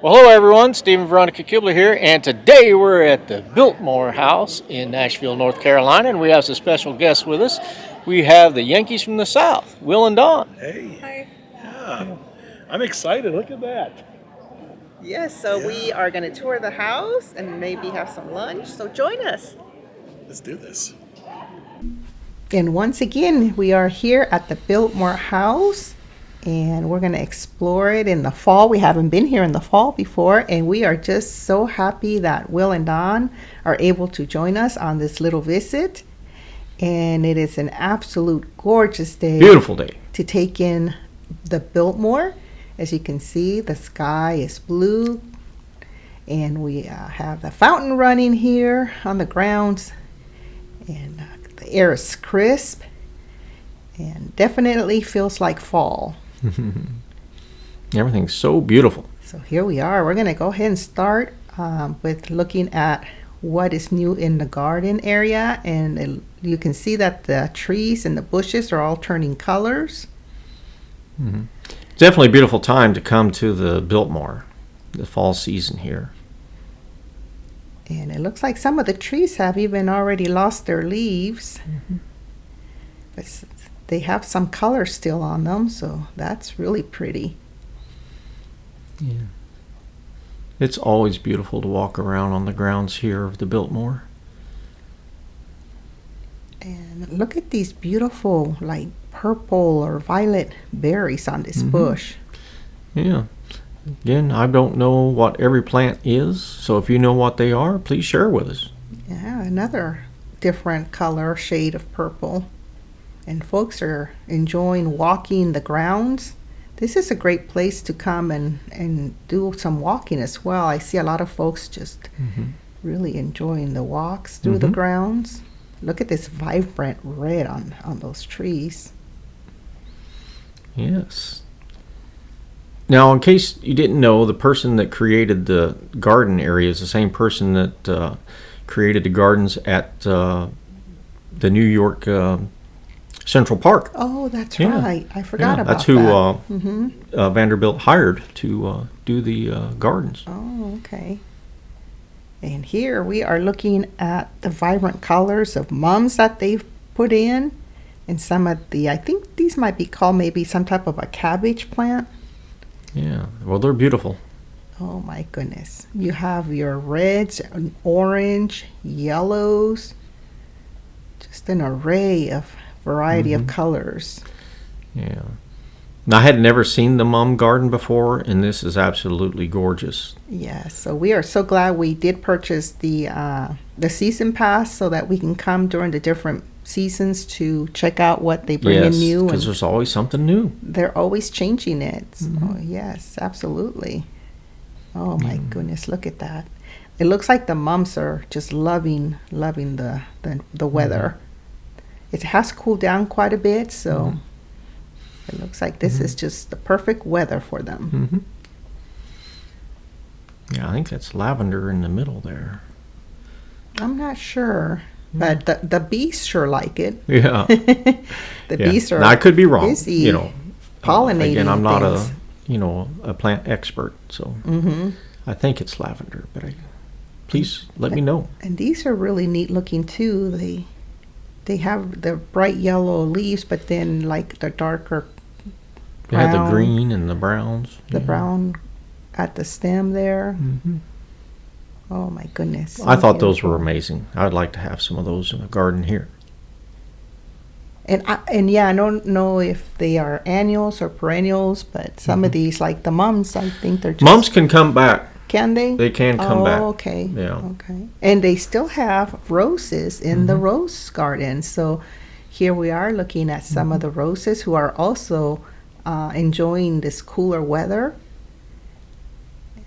Well, hello everyone. Steve and Veronica Kibler here, and today we're at the Biltmore House in Ashville, North Carolina, and we have some special guests with us. We have the Yankees from the South, Will and Don. Hey, Hi. yeah, I'm excited. Look at that. Yes, so we Yeah, are going to tour the house and maybe have some lunch. So join us. let's do this. And once again, we are here at the Biltmore House and we're going to explore it in the fall. We haven't been here in the fall before, and we are just so happy that Will and Don are able to join us on this little visit. And it is an absolute gorgeous day. Beautiful day. To take in the Biltmore. As you can see, the sky is blue, and we have the fountain running here on the grounds, and the air is crisp and definitely feels like fall. Everything's so beautiful. So here we are. We're going to go ahead and start with looking at what is new in the garden area, and you can see that the trees and the bushes are all turning colors. Mm-hmm. Definitely a beautiful time to come to the Biltmore, the fall season here. And it looks like some of the trees have even already lost their leaves. Mm-hmm. But they have some color still on them, so that's really pretty. Yeah. It's always beautiful to walk around on the grounds here of the Biltmore. And look at these beautiful, like purple or violet berries on this bush. Yeah. Again, I don't know what every plant is, so if you know what they are, please share with us. Yeah, another different color shade of purple. And folks are enjoying walking the grounds. This is a great place to come and do some walking as well. I see a lot of folks just really enjoying the walks through the grounds. Look at this vibrant red on those trees. Yes. Now, in case you didn't know, the person that created the garden area is the same person that created the gardens at the New York Central Park. Oh, that's Yeah. right. I forgot about That's who that. Vanderbilt hired to do the gardens. Oh, okay. And here we are looking at the vibrant colors of mums that they've put in. And some of the, I think these might be called maybe some type of a cabbage plant. Yeah, well, they're beautiful. Oh my goodness. You have your reds, and orange, yellows, just an array of variety of colors. Yeah. Now, I had never seen the mum garden before, and this is absolutely gorgeous. Yeah, so we are so glad we did purchase the season pass so that we can come during the different seasons to check out what they bring in new. Because there's always something new. They're always changing it. So, yes, absolutely. Oh my goodness, look at that. It looks like the mums are just loving the weather. It has cooled down quite a bit, so it looks like this is just the perfect weather for them. Yeah, I think that's lavender in the middle there. I'm not sure, but the bees sure like it. Yeah. The bees are now, I could be wrong. busy pollinating Again, I'm not things. a plant expert, so I think it's lavender. But please let me know. And these are really neat looking too. They have the bright yellow leaves, but then like the darker brown, Yeah, the green and the browns. the brown at the stem there. Oh my goodness! So I thought those were beautiful. amazing. I'd like to have some of those in the garden here. And I don't know if they are annuals or perennials, but some of these, like the mums, I think they're just Mums can come back. Can they? They can come back. Okay. Yeah. Okay. And they still have roses in the rose garden. So here we are looking at some of the roses who are also enjoying this cooler weather.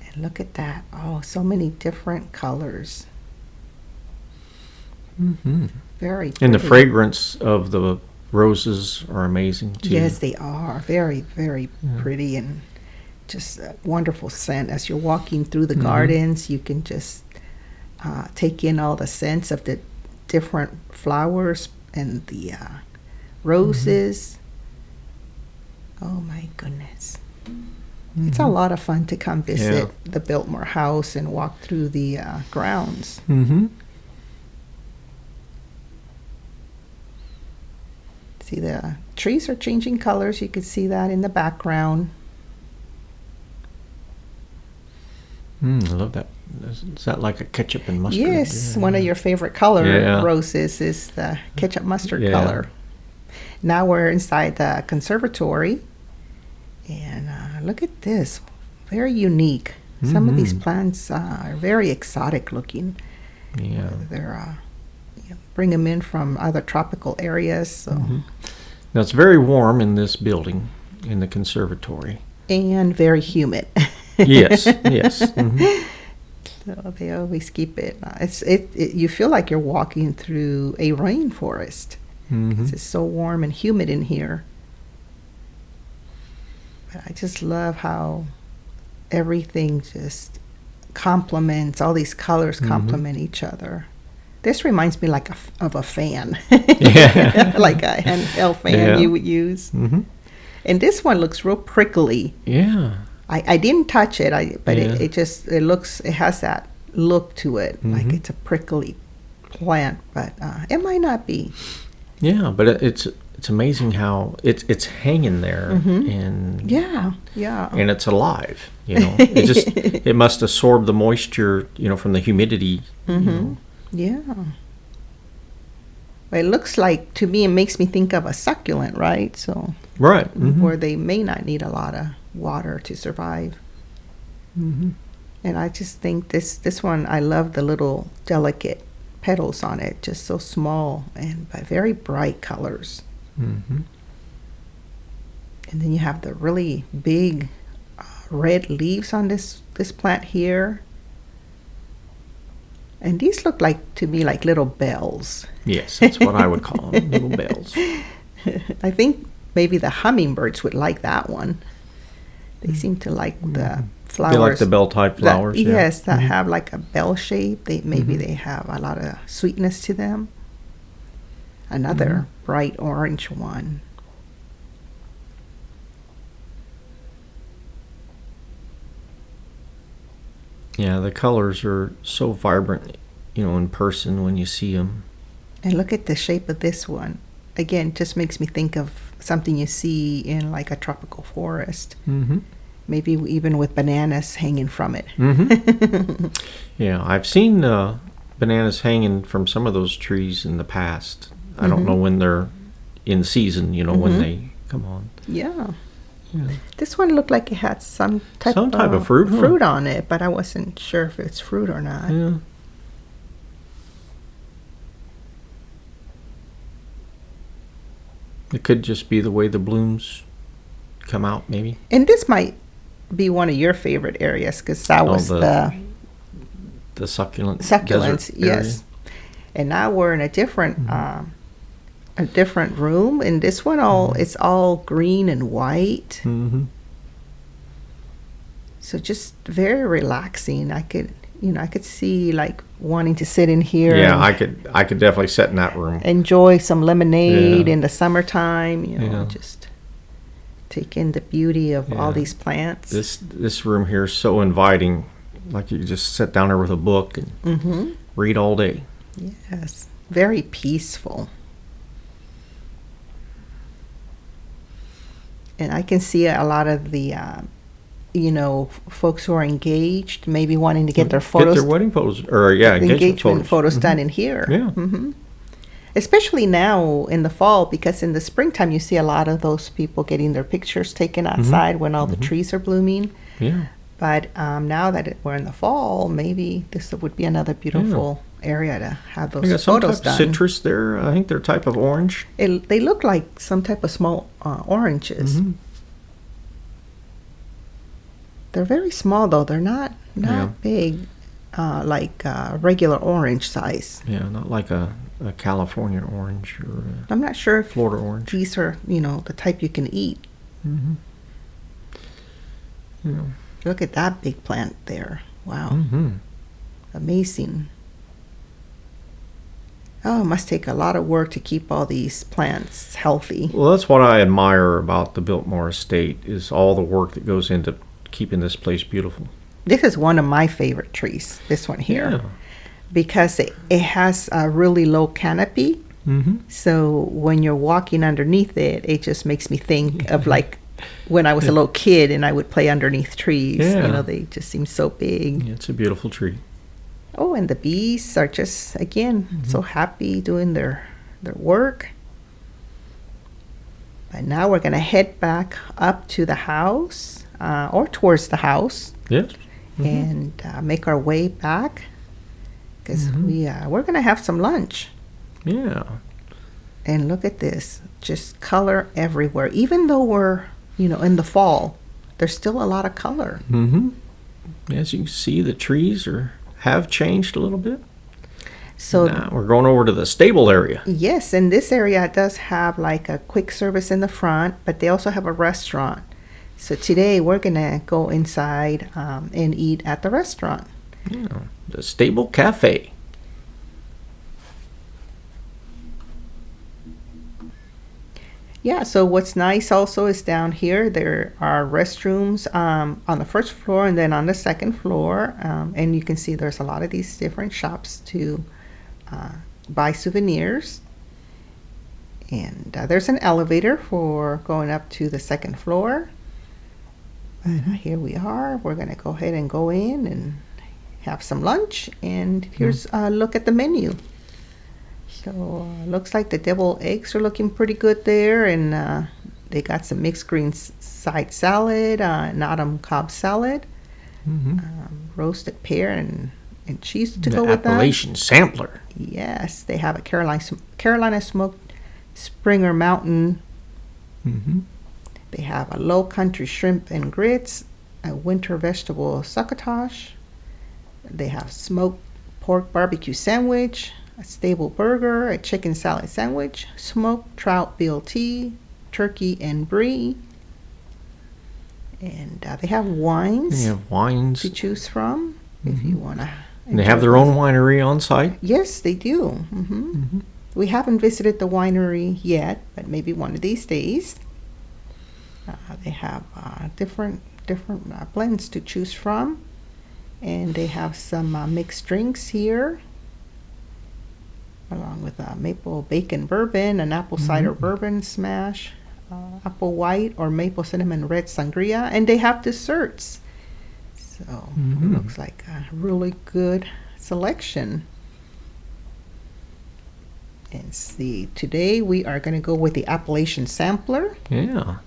And look at that. Oh, so many different colors. Very And the pretty. fragrance of the roses are amazing too. Yes, they are. Very, very pretty and just a wonderful scent. As you're walking through the gardens, you can just take in all the scents of the different flowers and the roses. Oh my goodness. It's a lot of fun to come visit Yeah. the Biltmore house and walk through the grounds. Mm-hmm. See, the trees are changing colors. You can see that in the background. I love that. Is that like a ketchup and mustard? Yes, Yeah. one of your favorite color Yeah. roses is the ketchup mustard Yeah. color. Now we're inside the conservatory, and look at this, very unique. Some of these Mhm. plants are very exotic looking. Yeah. They're bring them in from other tropical areas. So. Now it's very warm in this building, in the conservatory. And very humid. Yes. Yes. Mhm. So they always keep it. You feel like you're walking through a rainforest. Mhm. It's so warm and humid in here. But I just love how everything just complements, all these colors complement each other. This reminds me of a fan, Yeah. like a handheld fan Yeah. you would use. Mhm. And this one looks real prickly. Yeah. I didn't touch it, but Yeah. it has that look to it, like Mhm. it's a prickly plant, but it might not be. Yeah, but it's amazing how it's hanging there and Yeah, yeah. and it's alive. It must absorb the moisture, from the humidity. Yeah. But it looks like, to me, it makes me think of a succulent, right? So, Right. Mhm. where they may not need a lot of water to survive. Mhm. And I just think this one, I love the little delicate petals on it, just so small but very bright colors. Mhm. And then you have the really big red leaves on this plant here. And these look to me like little bells. Yes, that's what I would call them, little bells. I think maybe the hummingbirds would like that one. They seem to like the flowers. They like the bell-type flowers. Yeah. Yes, that have like a bell shape. Maybe they have a lot of sweetness to them. Another bright orange one. Yeah, the colors are so vibrant, in person when you see them. And look at the shape of this one. Again, just makes me think of something you see in like a tropical forest. Mm-hmm. Maybe even with bananas hanging from it. Mm-hmm. Yeah, I've seen bananas hanging from some of those trees in the past. I don't know when they're in season, when they come on. Yeah. Yeah. This one looked like it had some type of fruit, huh? fruit on it, but I wasn't sure if it's fruit or not. Yeah. It could just be the way the blooms come out, maybe. And this might be one of your favorite areas because that was the succulent succulents. desert area. Yes. And now we're in a different room. And this one it's all green and white. Mm-hmm. So just very relaxing. I could see like wanting to sit in here. Yeah, I could definitely sit in that room. Enjoy some lemonade Yeah. in the summertime. Yeah. Just take in the beauty of all these plants. This room here is so inviting. Like you could just sit down there with a book and read all day. Yes, very peaceful. And I can see a lot of the, folks who are engaged, maybe wanting to get their photos, Get their wedding photos, or engagement photos. done in here. Yeah. Especially now in the fall, because in the springtime you see a lot of those people getting their pictures taken outside when all the trees are blooming. Yeah. But now that we're in the fall, maybe this would be another beautiful area to have They those got some photos type done. of citrus there. I think they're a type of orange. They look like some type of small oranges. Mhm. They're very small though. They're not big, like regular orange size. Yeah, not like a California orange or I'm not sure if Florida orange. these are the type you can eat. Mm-hmm. Yeah. Look at that big plant there. Wow, Mm-hmm. amazing. Oh, it must take a lot of work to keep all these plants healthy. Well, that's what I admire about the Biltmore Estate is all the work that goes into keeping this place beautiful. This is one of my favorite trees, this one here, Yeah. because it has a really low canopy. Mm-hmm. So when you're walking underneath it, it just makes me think of like when I was a little kid and I would play underneath trees. Yeah. You know, they just seem so big. Yeah, it's a beautiful tree. Oh, and the bees are just, again, so happy doing their work. But now we're going to head back up to the house, or towards the house, Yes. and make our way back, because we're going to have some lunch. Yeah. And look at this, just color everywhere. Even though we're, in the fall, there's still a lot of color. Mm-hmm. As you can see, the trees have changed a little bit. So Now we're going over to the stable area. yes, and this area does have like a quick service in the front, but they also have a restaurant. So today we're gonna go inside and eat at the restaurant. Yeah. The Stable Cafe. Yeah, so what's nice also is down here there are restrooms on the first floor and then on the second floor. And you can see there's a lot of these different shops to buy souvenirs. And there's an elevator for going up to the second floor. And here we are. We're going to go ahead and go in and have some lunch. And here's a look at the menu. So looks like the deviled eggs are looking pretty good there, and they got some mixed green side salad, an autumn Cobb salad, roasted pear and cheese to go with that. Appalachian Sampler. Yes, they have a Carolina smoked Springer Mountain. Mm-hmm. They have a low country shrimp and grits, a winter vegetable succotash. They have smoked pork barbecue sandwich, a stable burger, a chicken salad sandwich, smoked trout BLT, turkey and brie. And they have wines They have wines. to choose from if you want to. And they have their own winery on site. Yes, they do. We haven't visited the winery yet, but maybe one of these days. They have different blends to choose from, and they have some mixed drinks here, along with maple bacon bourbon, an apple cider bourbon smash, apple white or maple cinnamon red sangria, and they have desserts. So it looks like a really good selection. And see, today we are going to go with the Appalachian Sampler. Yeah.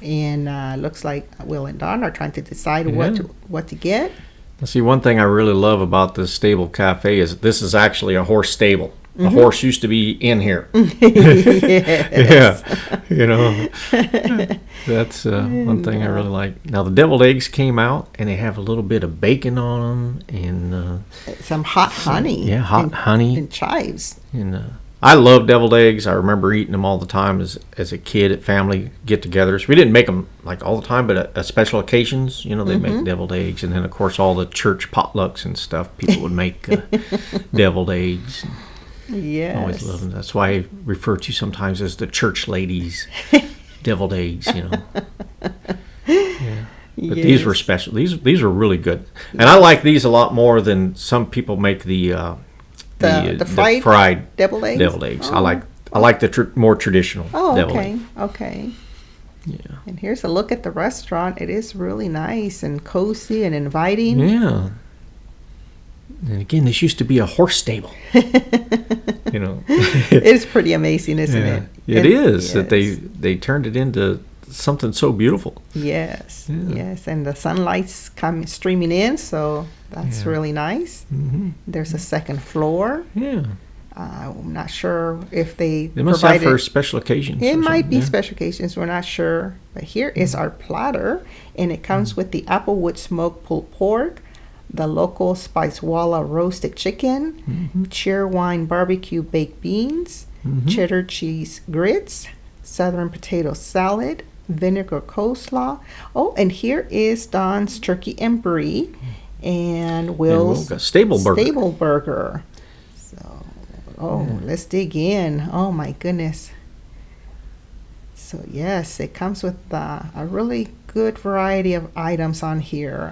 And looks like Will and Don are trying to decide Yeah. what to get. See, one thing I really love about this Stable Cafe is this is actually a horse stable. The horse used to be in here. Yes. Yeah, that's one thing I really like. Now the deviled eggs came out, and they have a little bit of bacon on them, and Some hot honey. yeah, hot honey. And chives. And I love deviled eggs. I remember eating them all the time as a kid at family get-togethers. We didn't make them like all the time, but at special occasions, they make deviled eggs. And then, of course, all the church potlucks and stuff, people would make deviled eggs. Yes. I always love them. That's why I refer to sometimes as the church ladies' deviled eggs. Yeah. But these were special. These were really good, and I like these a lot more than some people make the fried deviled eggs. Deviled eggs. Oh. I like the more traditional. Oh, deviled okay, egg. okay. Yeah. And here's a look at the restaurant. It is really nice and cozy and inviting. Yeah. And again, this used to be a horse stable. It's pretty amazing, isn't it? It is that yes. they turned it into something so beautiful. Yes, Yeah. yes, and the sunlight's coming streaming in, so that's really nice. There's a second floor. Yeah. I'm not sure if they They must have for special occasions. It or might be something, yeah. special occasions. We're not sure. But here is our platter, and it comes with the applewood smoked pulled pork, the local spice walla roasted chicken, Cheerwine barbecue baked beans, cheddar cheese grits, southern potato salad, vinegar coleslaw. Oh, and here is Don's turkey and brie, and Will's Will's stable burger. Stable burger. So, let's dig in. Oh my goodness. So yes, it comes with a really good variety of items on here.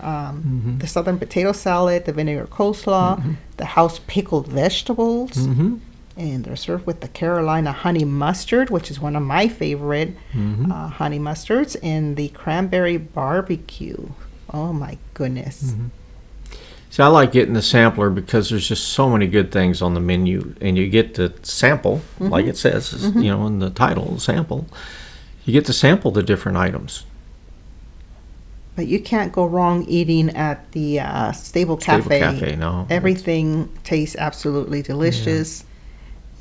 The southern potato salad, the vinegar coleslaw, the house pickled vegetables, and they're served with the Carolina honey mustard, which is one of my favorite honey mustards, and the cranberry barbecue. Oh my goodness. See, I like getting the sampler because there's just so many good things on the menu, and you get to sample, like it says, you know, in the title, sample. You get to sample the different items. But you can't go wrong eating at the Stable Cafe. Stable Cafe, no. Everything tastes absolutely delicious.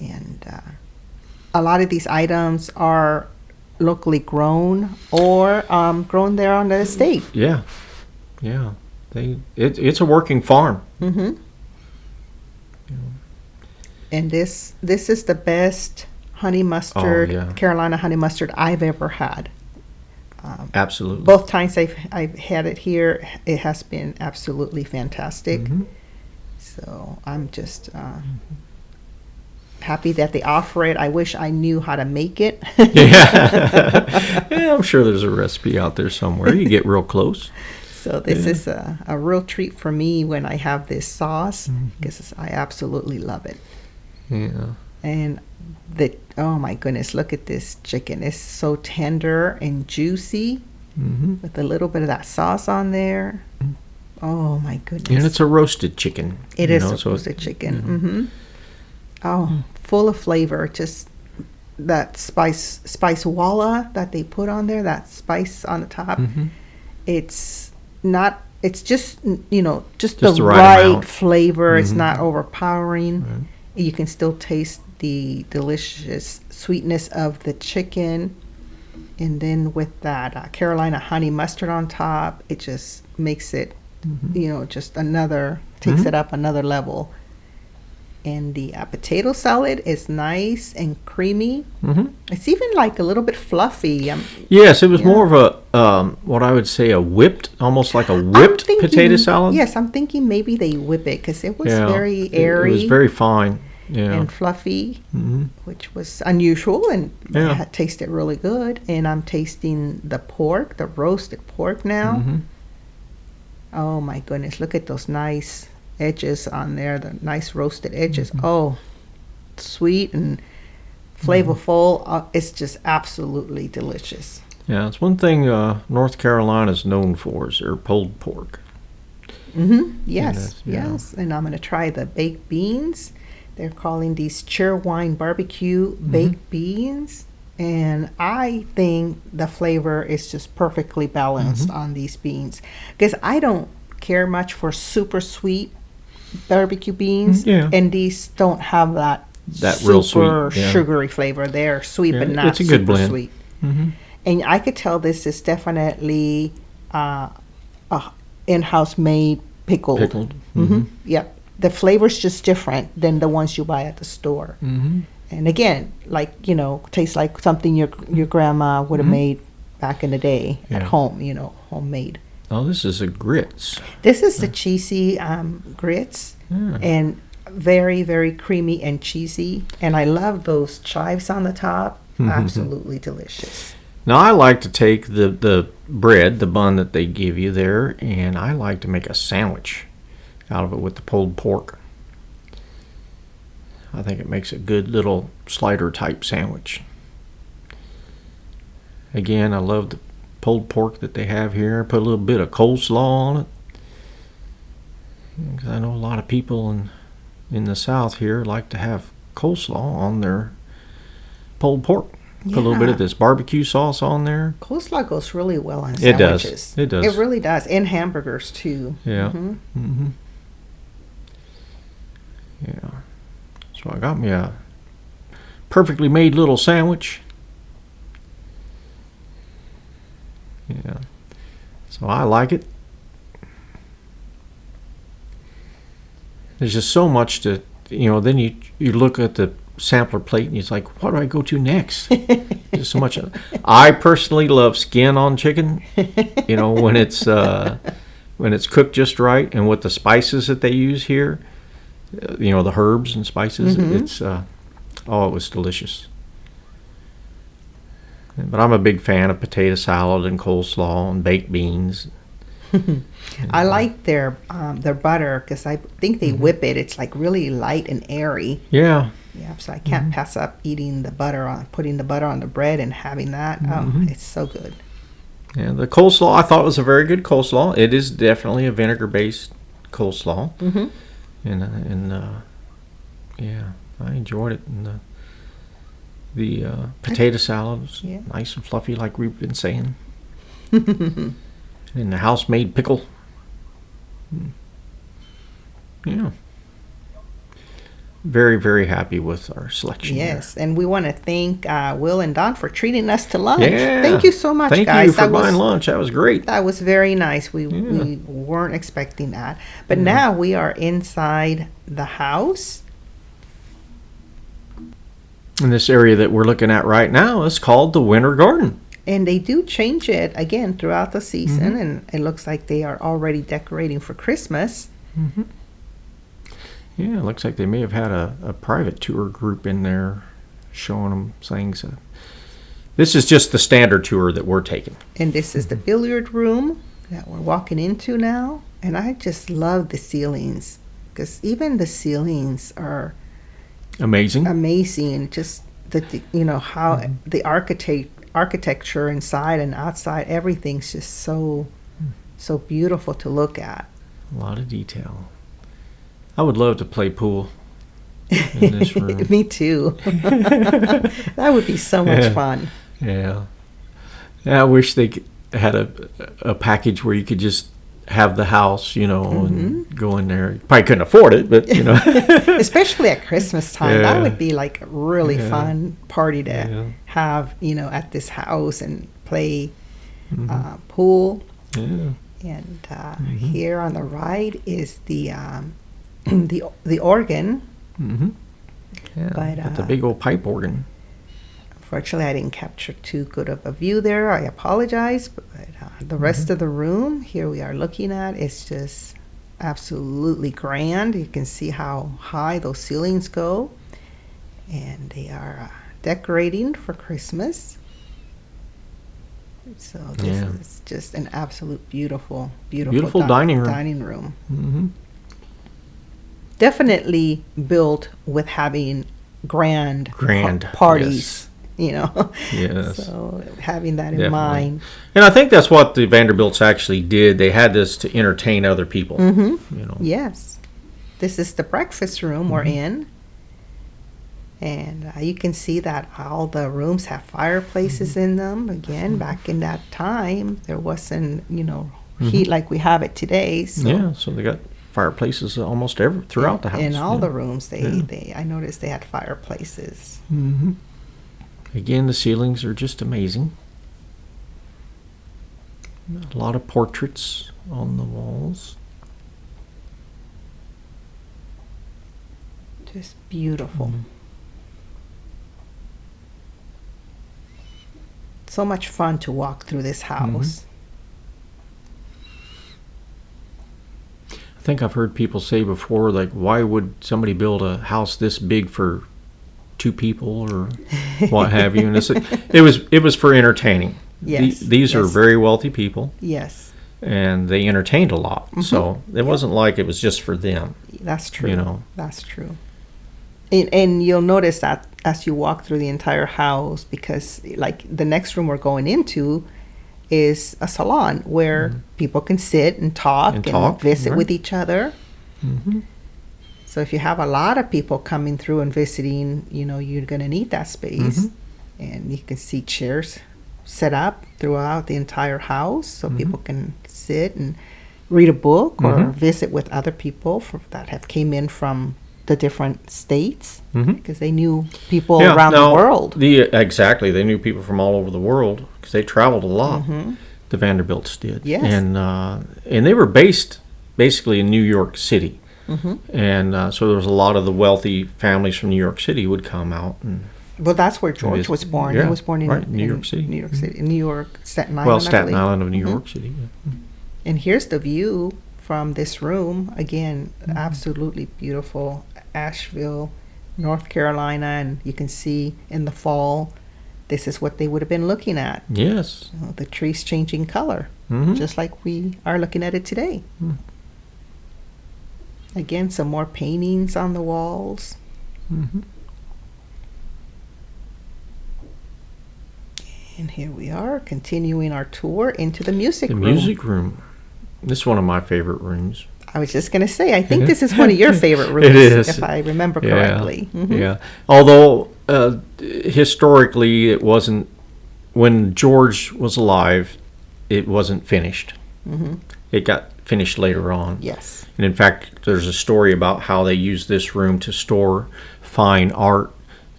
And a lot of these items are locally grown or grown there on the estate. Yeah, yeah. It's a working farm. And this is the best honey mustard, Carolina honey mustard I've ever had. Absolutely. Both times I've had it here, it has been absolutely fantastic. So I'm just happy that they offer it. I wish I knew how to make it. Yeah, I'm sure there's a recipe out there somewhere. You get real close. So this is a real treat for me when I have this sauce, because I absolutely love it. Yeah. And oh my goodness, look at this chicken. It's so tender and juicy with a little bit of that sauce on there. Oh my goodness. And it's a roasted chicken. It is a roasted chicken. Oh, full of flavor. Just that spice walla that they put on there, that spice on the top. It's just, you know, just the right flavor. It's not overpowering. You can still taste the delicious sweetness of the chicken. And then with that Carolina honey mustard on top, it just makes it, you know, just takes it up another level. And the potato salad is nice and creamy. It's even like a little bit fluffy. Yes, it was more of a, what I would say, almost like a whipped potato salad. Yes, I'm thinking maybe they whip it because it was very airy. It was very fine. And fluffy, which was unusual, and it tasted really good. And I'm tasting the pork, the roasted pork now. Oh my goodness, look at those nice edges on there, the nice roasted edges. Oh, sweet and flavorful. It's just absolutely delicious. Yeah, it's one thing North Carolina is known for is their pulled pork. Yes. And I'm going to try the baked beans. They're calling these Cheerwine barbecue baked beans. And I think the flavor is just perfectly balanced on these beans. Because I don't care much for super sweet barbecue beans. And these don't have that real super sweet, sugary flavor. They're sweet but not it's a good super blend. Sweet. And I could tell this is definitely a in-house made pickled. Yep. The flavor's just different than the ones you buy at the store. And again, like, you know, tastes like something your grandma would have made back in the day at home, you know, homemade. Oh, this is a grits. This is the cheesy grits, and very, very creamy and cheesy. And I love those chives on the top. Absolutely delicious. Now, I like to take the bread, the bun that they give you there, and I like to make a sandwich out of it with the pulled pork. I think it makes a good little slider type sandwich. Again, I love the pulled pork that they have here. Put a little bit of coleslaw on it. Because I know a lot of people in the South here like to have coleslaw on their pulled pork. Put a little bit of this barbecue sauce on there. Coleslaw goes really well on It sandwiches. does. It does. It really does. And hamburgers, too. Yeah. Yeah. So I got me a perfectly made little sandwich. Yeah. So I like it. There's just so much to, you know, then you look at the sampler plate and it's like, what do I go to next? There's so much. I personally love skin on chicken, you know, when it's cooked just right, and with the spices that they use here, you know, the herbs and spices, it's it was delicious. But I'm a big fan of potato salad and coleslaw and baked beans. I like their butter because I think they whip it. It's like really light and airy. Yeah. Yeah, so I can't pass up eating the butter putting the butter on the bread and having that. Oh, it's so good. Yeah, the coleslaw I thought was a very good coleslaw. It is definitely a vinegar-based coleslaw. And yeah, I enjoyed it. And the potato salad was nice and fluffy, like we've been saying. And the house-made pickle. Yeah. Very, very happy with our selection. Yes, and we want to thank Will and Don for treating us to lunch. Yeah. Thank you so much, Thank guys. you for buying lunch. That was great. That was very nice. We weren't expecting that. But now we are inside the house. And this area that we're looking at right now is called the Winter Garden. And they do change it again throughout the season, and it looks like they are already decorating for Christmas. Yeah, it looks like they may have had a private tour group in there showing them things. This is just the standard tour that we're taking. And this is the billiard room that we're walking into now. And I just love the ceilings because even the ceilings are amazing. Just how the architecture inside and outside, everything's just so beautiful to look at. A lot of detail. I would love to play pool in this room. Me too. That would be so much fun. Yeah. I wish they had a package where you could just have the house, and go in there. Probably couldn't afford it, but Especially at Christmas time, that would be like a really fun party to have, at this house and play pool. Yeah. And here on the right is the organ. Yeah, But the big old pipe organ. Unfortunately, I didn't capture too good of a view there. I apologize, but the rest of the room here we are looking at is just absolutely grand. You can see how high those ceilings go, and they are decorating for Christmas. So this is just an absolute beautiful dining room. Definitely built with having grand parties. Yes. So having that in mind. And I think that's what the Vanderbilts actually did. They had this to entertain other people. Yes. This is the breakfast room we're in. And you can see that all the rooms have fireplaces in them. Again, back in that time, there wasn't, heat like we have it today. So so they got fireplaces almost throughout the house. In all the rooms, I noticed they had fireplaces. Again, the ceilings are just amazing. A lot of portraits on the walls. Just beautiful. So much fun to walk through this house. I think I've heard people say before, like, why would somebody build a house this big for 2 people or what have you? And it was for entertaining. Yes. These are very wealthy people. Yes. And they entertained a lot. So it wasn't like it was just for them. That's true. That's true. And you'll notice that as you walk through the entire house, because like the next room we're going into is a salon where people can sit and talk and visit with each other. So if you have a lot of people coming through and visiting, you're going to need that space. And you can see chairs set up throughout the entire house so people can sit and read a book or visit with other people that have came in from the different states because they knew people around the world. Exactly. They knew people from all over the world because they traveled a lot. The Vanderbilts did. Yes. And they were based basically in New York City. And so there was a lot of the wealthy families from New York City would come out. Well, that's where George was born. He was born in New York City. New York City. New York, Staten Island. Well, Staten Island of New York City. And here's the view from this room. Again, absolutely beautiful. Ashville, North Carolina. And you can see in the fall this is what they would have been looking at. Yes. You know, the trees changing color, just like we are looking at it today. Again, some more paintings on the walls. And here we are, continuing our tour into the music room. The music room. This is one of my favorite rooms. I was just going to say, I think this is one of your favorite rooms, It is. if I remember correctly. Yeah. Although, historically, it wasn't, when George was alive, it wasn't finished. It got finished later on. Yes. And in fact, there's a story about how they used this room to store fine art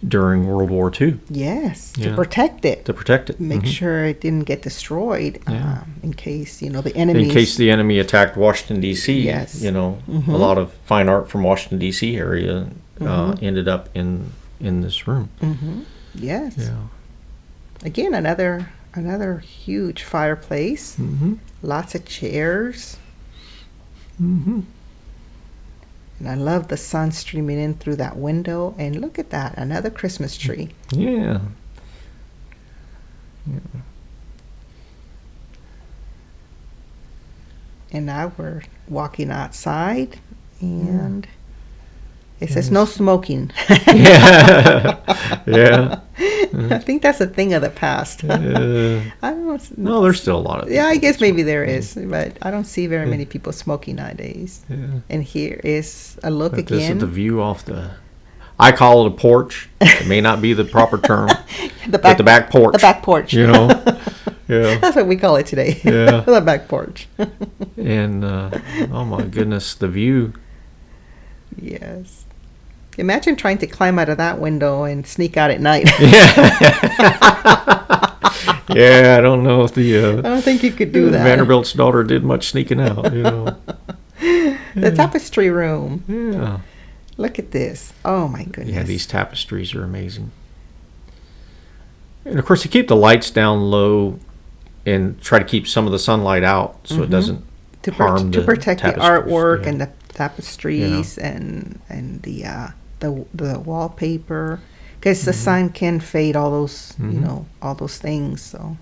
during World War II. Yes, to Yeah. protect it. To protect it. Make sure it didn't get destroyed in case, the In enemies. case the enemy attacked Washington, D.C., Yes. a lot of fine art from Washington, D.C. area ended up in this room. Yes. Yeah. Again, another huge fireplace. Lots of chairs. And I love the sun streaming in through that window. And look at that, another Christmas tree. Yeah. And now we're walking outside, and it says no smoking. Yeah. Yeah. I think that's a thing of the past. I don't. No, there's still a lot of Yeah, I people guess that maybe smoke. there is, but I don't see very many people smoking nowadays. Yeah. And here is a look But this is again. the view off the, I call it a porch. It may not be the proper term. the but the back porch. The back porch. You know? Yeah. That's what we call it today. Yeah. The back porch. And, oh my goodness, the view. Yes. Imagine trying to climb out of that window and sneak out at night. Yeah, I don't know if the I don't think you could do that. Vanderbilt's daughter did much sneaking out, The tapestry room. Yeah. Look at this. Oh my goodness. Yeah, these tapestries are amazing. And of course, you keep the lights down low and try to keep some of the sunlight out so it doesn't harm to the protect the tapestries. artwork Yeah. and the tapestries and the wallpaper, because the sun can fade all those all those things. So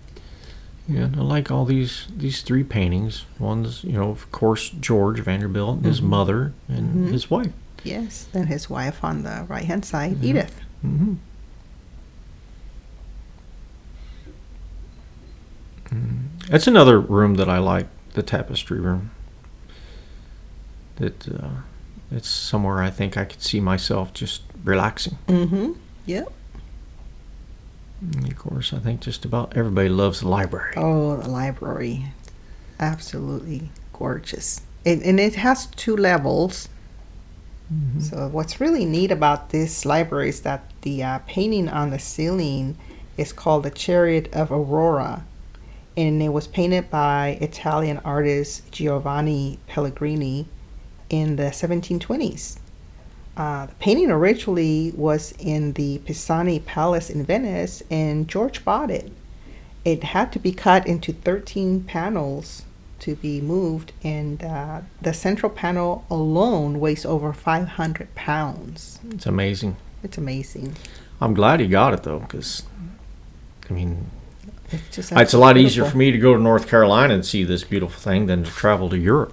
Yeah, and I like all these three paintings. One's, of course, George Vanderbilt, and his mother, and his wife. yes, then his wife on the right hand side, Edith. That's another room that I like, the tapestry room. That it's somewhere I think I could see myself just relaxing. Yep. And of course, I think just about everybody loves the library. Oh, the library, absolutely gorgeous. And it has 2 levels. So what's really neat about this library is that the painting on the ceiling is called the Chariot of Aurora, and it was painted by Italian artist Giovanni Pellegrini in the 1720s. The painting originally was in the Pisani Palace in Venice, and George bought it. It had to be cut into 13 panels to be moved, and the central panel alone weighs over 500 pounds. It's amazing. It's amazing. I'm glad he got it though, because It's just it's a lot easier beautiful. for me to go to North Carolina and see this beautiful thing than to travel to Europe.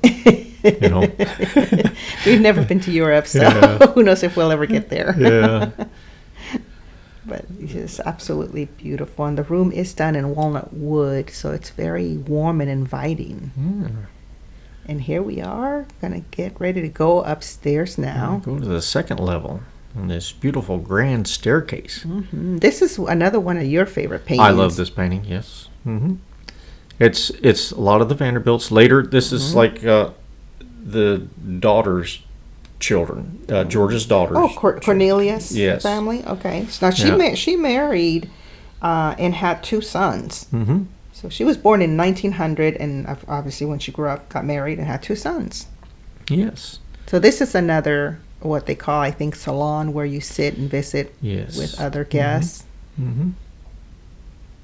We've never been to Europe, so Yeah. who knows if we'll ever get there. Yeah. But it's just absolutely beautiful. And the room is done in walnut wood, so it's very warm and inviting. And here we are, going to get ready to go upstairs now. Go to the second level on this beautiful grand staircase. This is another one of your favorite paintings. I love this painting. Yes. It's a lot of the Vanderbilts. Later, this is like the daughters' children, George's daughters. Oh, Cornelius Yes. family? Okay. So now she married and had 2 sons. So she was born in 1900, and obviously when she grew up, got married and had 2 sons. Yes. So this is another, what they call, I think, salon, where you sit and visit Yes. with other guests.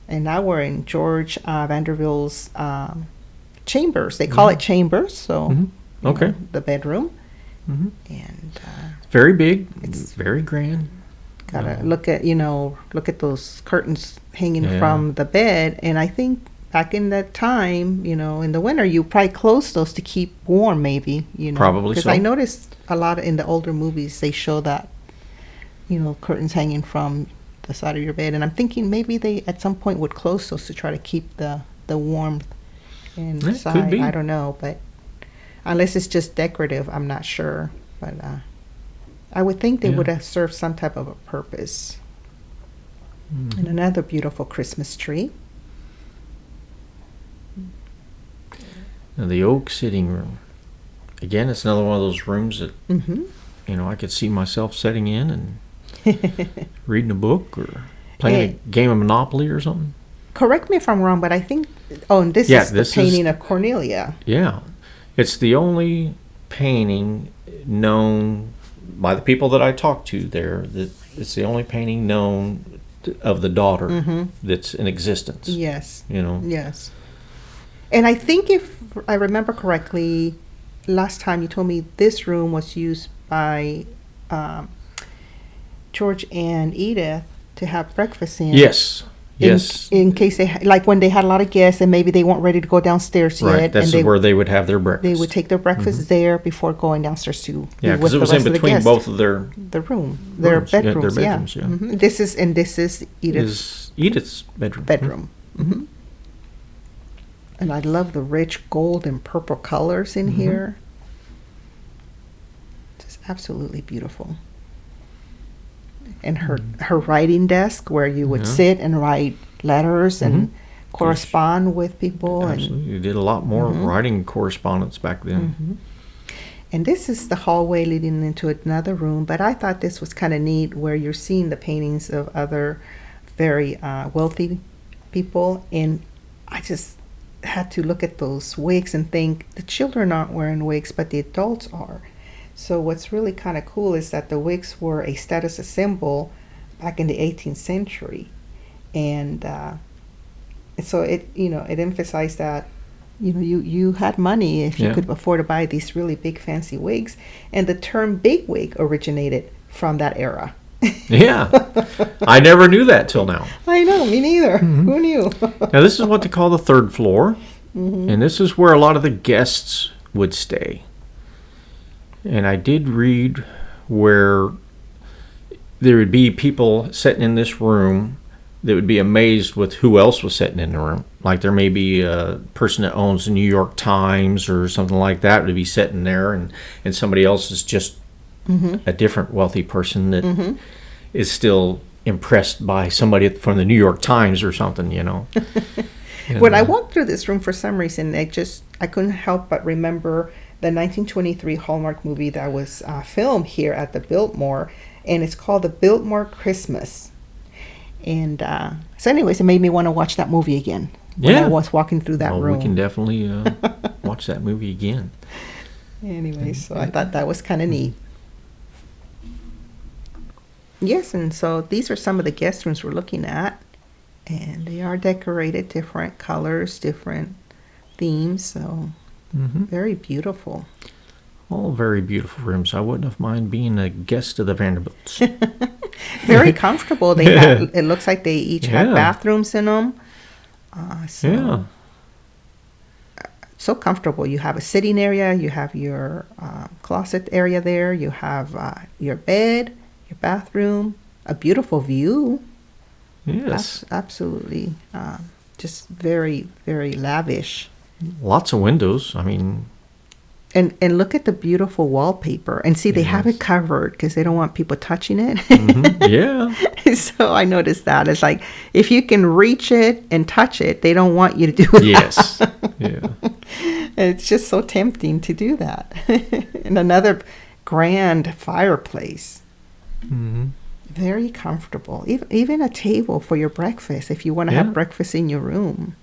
And now we're in George Vanderbilt's chambers. They call it chambers, so Okay. the bedroom. And Very big. Very grand. Gotta No. look at those curtains hanging Yeah. from the bed. And I think back in that time, in the winter, you probably close those to keep warm, maybe, Probably Because so. I noticed a lot in the older movies, they show that, curtains hanging from the side of your bed. And I'm thinking maybe they at some point would close those to try to keep the warmth inside. could be. I don't know, but unless it's just decorative, I'm not sure. But I would think they Yeah. would have served some type of a purpose. And another beautiful Christmas tree. Now, the oak sitting room. Again, it's another one of those rooms that, Mm-hmm. I could see myself sitting in and reading a book or playing Hey. a game of Monopoly or something. Correct me if I'm wrong, but I think. Oh, and this Yeah, is the this is- painting of Cornelia. Yeah. It's the only painting known by the people that I talked to there. That it's the only painting known of the daughter that's in existence. Yes. Yes. And I think if I remember correctly, last time you told me this room was used by George and Edith to have breakfast in. Yes. Yes. In case like when they had a lot of guests and maybe they weren't ready to go downstairs Right. yet. That's and where they would have their breakfast. they would take their breakfast there before going downstairs to Yeah, be with because it the was in rest of the between guests. both of their The room, their rooms. Yeah, their bedrooms. bedrooms, yeah. Mhm. This is Edith's is Edith's bedroom. bedroom. Hmm. And I love the rich gold and purple colors in here. Just absolutely beautiful. And her writing desk where you would Yeah. sit and write letters and correspond with people. Absolutely. You did a lot more writing correspondence back then. And this is the hallway leading into another room, but I thought this was kind of neat where you're seeing the paintings of other very wealthy people. And I just had to look at those wigs and think the children aren't wearing wigs, but the adults are. So what's really kind of cool is that the wigs were a status symbol back in the 18th century. And so it emphasized that you had money if you Yeah. could afford to buy these really big fancy wigs. And the term big wig originated from that era. Yeah. I never knew that till now. I know, me neither. Who knew? Now, this is what they call the third floor. And this is where a lot of the guests would stay. And I did read where there would be people sitting in this room that would be amazed with who else was sitting in the room. Like there may be a person that owns the New York Times or something like that would be sitting there, and somebody else is just a different wealthy person that is still impressed by somebody from the New York Times or something, And, When I walked through this room, for some reason, I couldn't help but remember the 1923 Hallmark movie that was filmed here at the Biltmore, and it's called The Biltmore Christmas. And so anyways, it made me want to watch that movie again when I was walking through that room. We can definitely watch that movie again. Anyway, so I thought that was kind of neat. Yes, and so these are some of the guest rooms we're looking at. And they are decorated different colors, different themes. So very beautiful. All very beautiful rooms. I wouldn't have mind being a guest of the Vanderbilts. Very comfortable. They have, it looks like they each have Yeah. bathrooms in them. Yeah. So comfortable. You have a sitting area. You have your closet area there. You have your bed, your bathroom, a beautiful view. Yes. Absolutely. Just very, very lavish. Lots of windows. I mean, And look at the beautiful wallpaper. And see, they have Yes. it covered because they don't want people touching it. yeah. So I noticed that. It's like, if you can reach it and touch it, they don't want you to do that. Yes. Yeah. It's just so tempting to do that. And another grand fireplace. Very comfortable. Even a table for your breakfast if you want to Yeah. have breakfast in your room.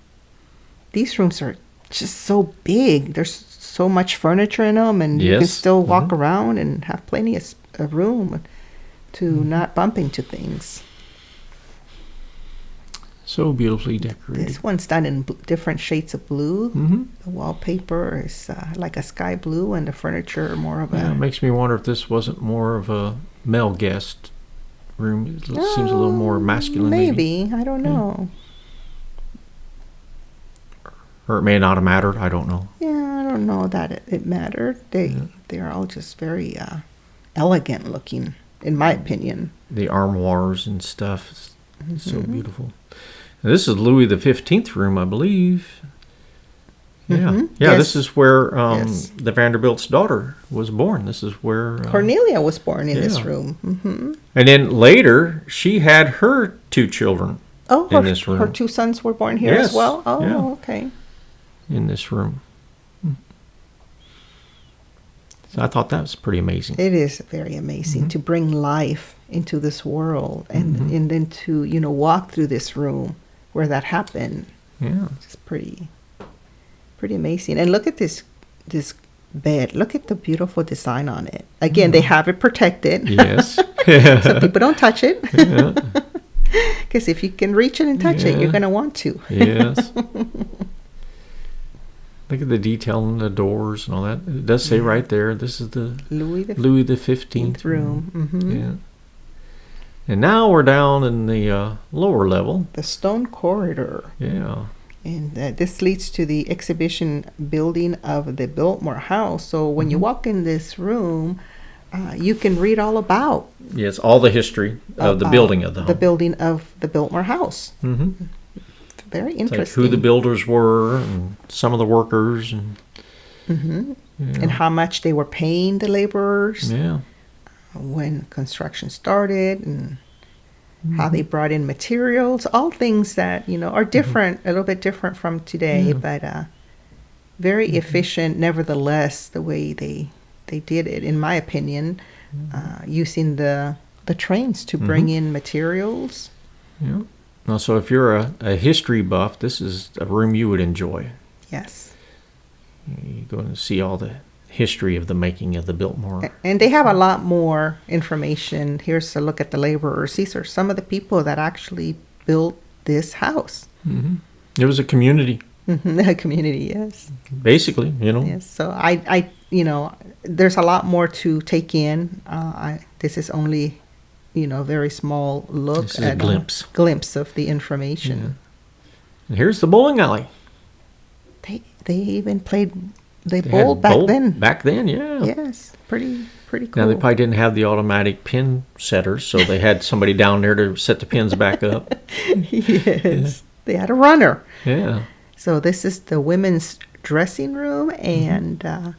These rooms are just so big. There's so much furniture in them, and you can Yes. still walk around and have plenty of room to not bump into things. So beautifully decorated. This one's done in different shades of blue. The wallpaper is like a sky blue, and the furniture more of Yeah, a... it makes me wonder if this wasn't more of a male guest room seems a little more masculine. Maybe. I don't know. Or it may not have mattered. I don't know. Yeah, I don't know that it mattered. They're all just very elegant looking, in my opinion. The armoires and stuff. It's so beautiful. And this is Louis the 15th room, I believe. Yeah. Yeah, Yes. this is where Yes. the Vanderbilt's daughter was born. This is where... Cornelia was born in this yeah. room. Mm-hmm. And then later, she had her 2 children Oh, in this room. her 2 sons were born here Yes, as well? Oh, yeah. okay. In this room. So I thought that was pretty amazing. It is very amazing to bring life into this world and then to, walk through this room where that happened. Yeah. It's pretty amazing. And look at this bed. Look at the beautiful design on it. Again, they have it protected. Yes. So people don't touch it. Yeah. Because if you can reach it and touch it, Yeah. you're going to want to. Yes. Look at the detail on the doors and all that. It does say right there, this is the Louis Louis the 15th room. Mm-hmm. Yeah. And now we're down in the lower level. The stone corridor. Yeah. And this leads to the exhibition building of the Biltmore House. So when you walk in this room, you can read all about Yes, all the history of the building of the home. the building of the Biltmore House. Mm-hmm. Very Like interesting. who the builders were and some of the workers and and how much they were paying the laborers yeah. when construction started, and how they brought in materials. All things that are different, a little bit different from today, but very efficient. Nevertheless, the way they did it, in my opinion, using the trains to bring in materials. Yeah. Now, so if you're a history buff, this is a room you would enjoy. Yes. You go and see all the history of the making of the Biltmore. And they have a lot more information. Here's a look at the laborers. These are some of the people that actually built this house. Mm-hmm. It was a community, A community, yes. basically, Yes. So I there's a lot more to take in. This is only, a very small look This is a at glimpse. of the information. And here's the bowling alley. They even played. They They bowled had back bowl- then. Back then, yeah. Yes, pretty cool. Now, they probably didn't have the automatic pin setters, so they had somebody down there to set the pins back up. Yes, they had a runner. Yeah. So this is the women's dressing room, and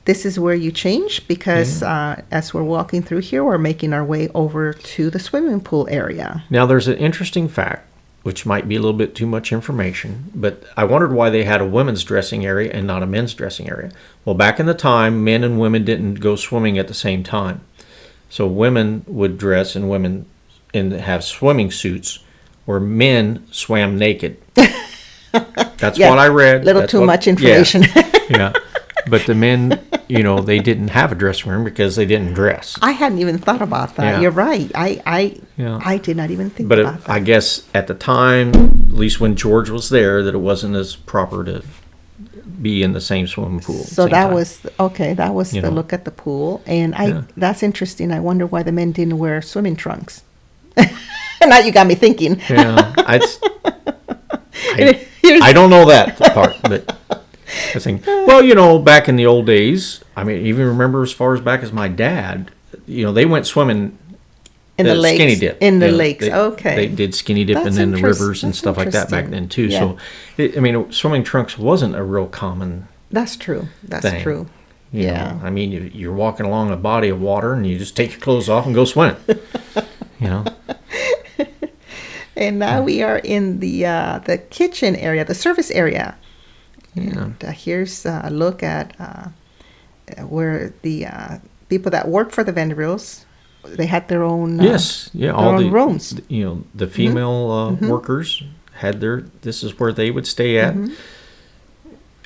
this is where you change because as we're walking through here, we're making our way over to the swimming pool area. Now, there's an interesting fact, which might be a little bit too much information, but I wondered why they had a women's dressing area and not a men's dressing area. Well, back in the time, men and women didn't go swimming at the same time. So women would dress and have swimming suits, where men swam naked. That's Yeah, what I read. Little That's too what- much information. Yeah. Yeah. But the men, they didn't have a dressing room because they didn't dress. I hadn't even thought about that. Yeah. You're right. I Yeah. did not even think But about that. I guess at the time, at least when George was there, that it wasn't as proper to be in the same swimming pool. at the So same that time. was okay. That was You the know. look at the pool, and Yeah. that's interesting. I wonder why the men didn't wear swimming trunks. Now you got me thinking. Yeah, I don't know that part, but I think, well, back in the old days, I mean, even remember as far as back as my dad, they went swimming In the lakes. skinny dip. In the lakes. Okay. They did skinny dip That's in the rivers and that's stuff like that back then too. interesting. So, swimming trunks wasn't a real common That's true. That's thing. true. You Yeah. know, I mean, you're walking along a body of water and you just take your clothes off and go swimming. And now we are in the kitchen area, the service area. Yeah. And here's a look at where the people that work for the Vanderbilts, they had their own Yes. Yeah. their All own the rooms. the female workers had this is where they would stay at.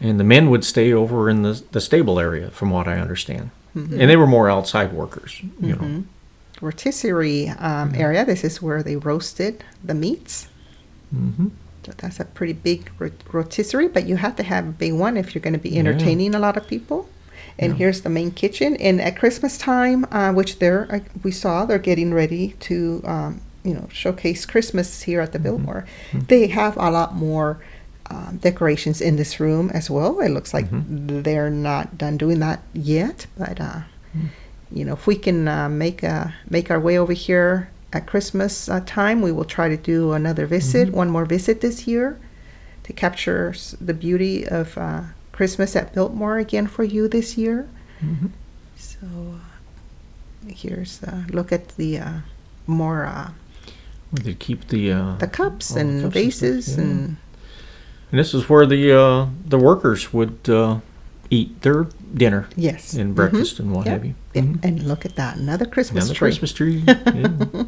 And the men would stay over in the stable area, from what I understand. And they were more outside workers, you know. Rotisserie area. This is where they roasted the meats. Mm-hmm. So that's a pretty big rotisserie, but you have to have a big one if you're going to be entertaining a lot of people. And Yeah. here's the main kitchen. And at Christmas time, which we saw they're getting ready to, showcase Christmas here at the Biltmore. They have a lot more decorations in this room as well. It looks like they're not done doing that yet, but if we can make our way over here at Christmas time, we will try to do another visit, one more visit this year, to capture the beauty of Christmas at Biltmore again for you this year. So here's a look at the more Where they keep the cups all the and cups vases stuff, yeah. and And this is where the workers would eat their dinner yes, and breakfast and what Yep. have you. Yeah. Mhm. And look at that, another Christmas Another tree. Christmas tree. Yeah.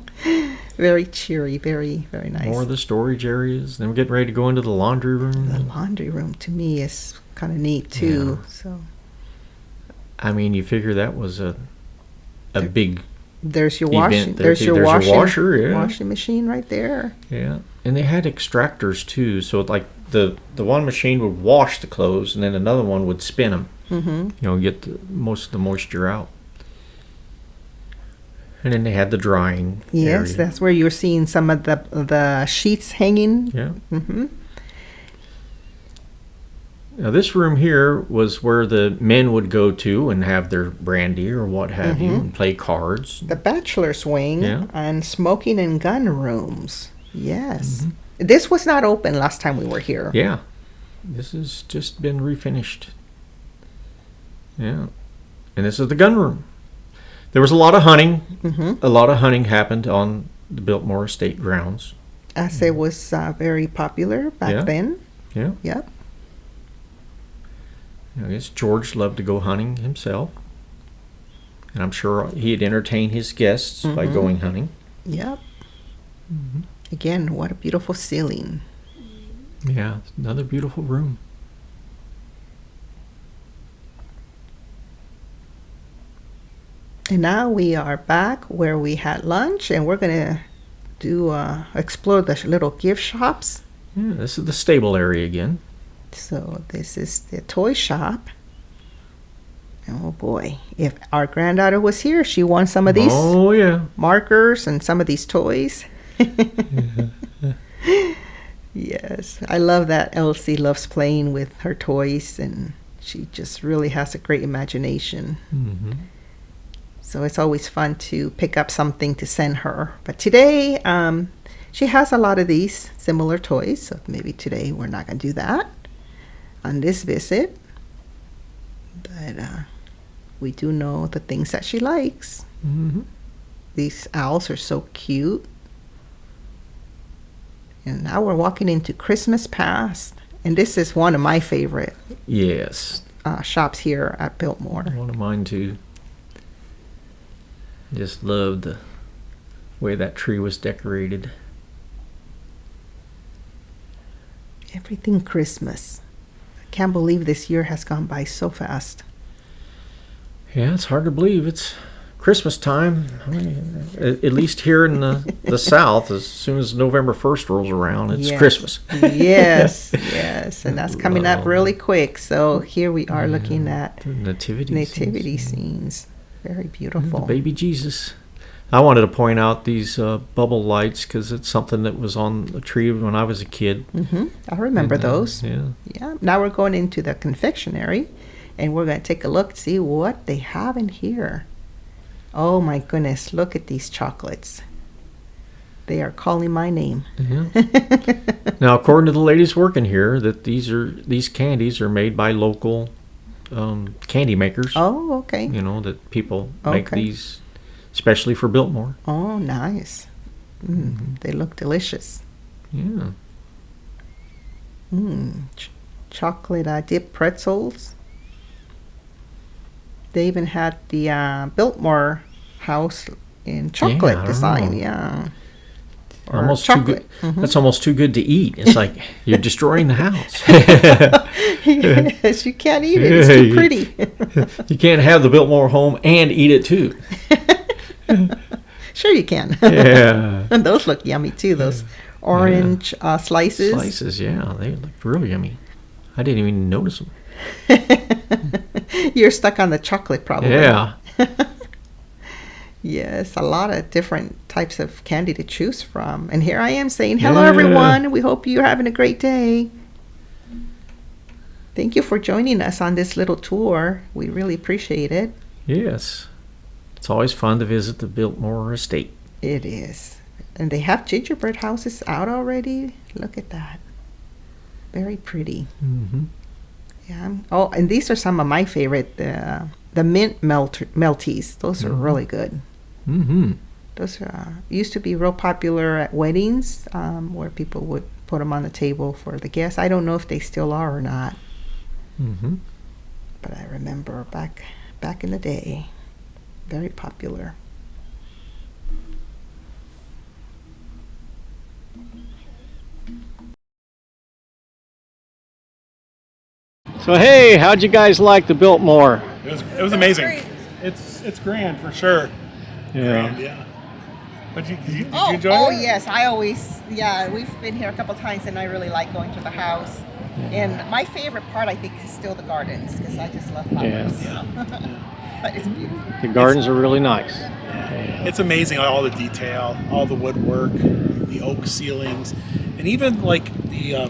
Very cheery, very, very nice. More of the storage areas. Then we're getting ready to go into the laundry room. The laundry room to me is kind of neat too. Yeah. So I mean, you figure that was a big there's your event washing. there, There's too. your There's washing, your washer, yeah. washing machine right there. Yeah, and they had extractors too. So like the one machine would wash the clothes, and then another one would spin them. Get most of the moisture out. And then they had the drying. Yes, area. that's where you're seeing some of the sheets hanging. Yeah. hmm Now this room here was where the men would go to and have their brandy or what have you, and play cards. The bachelor's wing Yeah. and smoking and gun rooms. Yes. Mm-hmm. This was not open last time we were here. Yeah, this has just been refinished. Yeah, and this is the gun room. There was a lot of hunting. A lot of hunting happened on the Biltmore Estate grounds. As it was very popular back Yeah. then. Yeah, Yep. I guess George loved to go hunting himself, and I'm sure he'd entertain his guests by going hunting. Yep. Again, what a beautiful ceiling. Yeah, it's another beautiful room. And now we are back where we had lunch, and we're gonna do explore the little gift shops. Yeah, this is the stable area again. So this is the toy shop. Oh boy, if our granddaughter was here, she wants some of these Oh yeah. markers and some of these toys. Yes, I love that Elsie loves playing with her toys, and she just really has a great imagination. Mm-hmm. So it's always fun to pick up something to send her. But today, she has a lot of these similar toys, so maybe today we're not going to do that on this visit. But we do know the things that she likes. Mm-hmm. These owls are so cute. And now we're walking into Christmas Past. And this is one of my favorite Yes, shops here at Biltmore. one of mine too. Just loved the way that tree was decorated. Everything Christmas. I can't believe this year has gone by so fast. Yeah, it's hard to believe it's Christmas time. I mean, at least here in the South, as soon as November 1st rolls around, it's Yes. Christmas. Yes, yes. And that's coming up Wow. really quick. So here we are looking at The nativity scenes. Very The beautiful. baby Jesus. I wanted to point out these bubble lights because it's something that was on the tree when I was a kid. I remember And, those. Yeah. Yeah. Now we're going into the confectionery, and we're going to take a look, see what they have in here. Oh my goodness, look at these chocolates. They are calling my name. Yeah. Now, according to the ladies working here, that these candies are made by local candy makers. Oh, okay. You know, that people make Okay. these especially for Biltmore. Oh, nice. They look delicious. Yeah. Chocolate dip pretzels. They even had the Biltmore house in chocolate I design. know. Yeah. Or Almost chocolate. too good. That's almost too good to eat. It's like you're destroying the house. Yes, you can't eat it. It's too pretty. You can't have the Biltmore home and eat it too. Sure you can. Yeah. And those look yummy too. Those orange slices. Slices, yeah, they look real yummy. I didn't even notice them. You're stuck on the chocolate, probably. Yeah. Yes, a lot of different types of candy to choose from. And here I am saying, hello, Yeah. everyone. We hope you're having a great day. Thank you for joining us on this little tour. We really appreciate it. Yes. It's always fun to visit the Biltmore Estate. It is. And they have gingerbread houses out already. Look at that. Very pretty. Mm-hmm. Yeah. Oh, and these are some of my favorite. The mint melties. Those are really good. Mm-hmm. Those used to be real popular at weddings, where people would put them on the table for the guests. I don't know if they still are or not, Mm-hmm. but I remember back in the day, very popular. So hey, how'd you guys like the Biltmore? It was amazing. It's grand for sure. Grand, yeah. But did you enjoy it? Yes, I always, we've been here a couple times and I really like going to the house. And my favorite part, I think, is still the gardens, because I just love flowers. But it's beautiful. The gardens are really nice. It's amazing, all the detail, all the woodwork, the oak ceilings, and even like the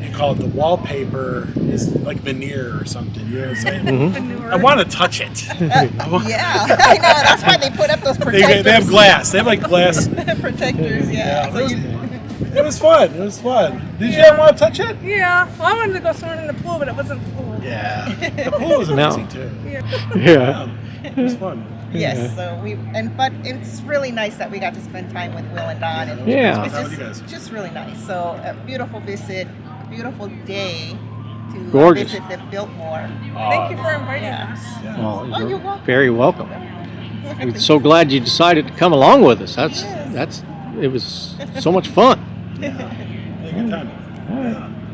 you call it the wallpaper is like veneer or something. You know what I'm saying? I want to touch it. Yeah, I know. That's why they put up those protectors. They have glass. They have like glass. Protectors, yeah. So It was fun. It was fun. Did you want to touch it? Yeah. Well, I wanted to go swimming in the pool, but it wasn't full. Yeah. The pool was amazing too. Yeah. It was fun. yes, so but it's really nice that we got to spend time with Will and Don, and Yeah. it's How about you guys? just really nice. So a beautiful visit, a beautiful day to Gorgeous. visit the Biltmore. Thank you for inviting us. Well, Oh, you're you're welcome. very welcome. We're so glad you decided to come along with us. It was so much fun. Had a good time.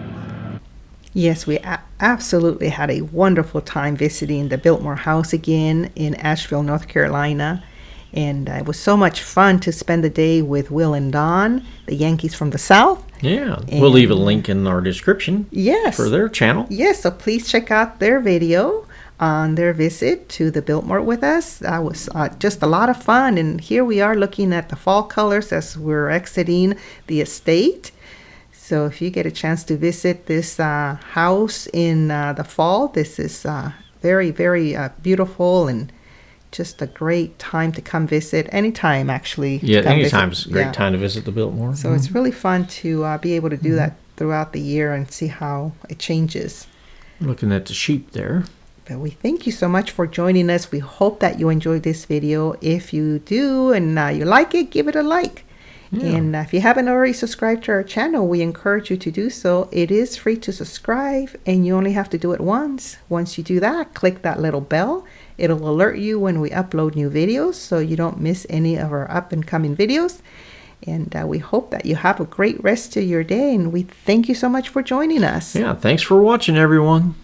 Yes, we absolutely had a wonderful time visiting the Biltmore House again in Ashville, North Carolina. And it was so much fun to spend the day with Will and Don, the Yankees from the South. Yeah. We'll leave a link in our description Yes. for their channel. Yes, so please check out their video on their visit to the Biltmore with us. That was just a lot of fun. And here we are looking at the fall colors as we're exiting the estate. So if you get a chance to visit this house in the fall, this is very, very beautiful and just a great time to come visit. Anytime, actually. to Yeah, come visit. anytime's a great Yeah. time to visit the Biltmore. So it's really fun to be able to do that throughout the year and see how it changes. Looking at the sheep there. But we thank you so much for joining us. We hope that you enjoyed this video. If you do and you like it, give it a like. Yeah. And if you haven't already subscribed to our channel, we encourage you to do so. It is free to subscribe, and you only have to do it once. Once you do that, click that little bell. It'll alert you when we upload new videos, so you don't miss any of our up and coming videos. And we hope that you have a great rest of your day, and we thank you so much for joining us. Yeah, thanks for watching, everyone.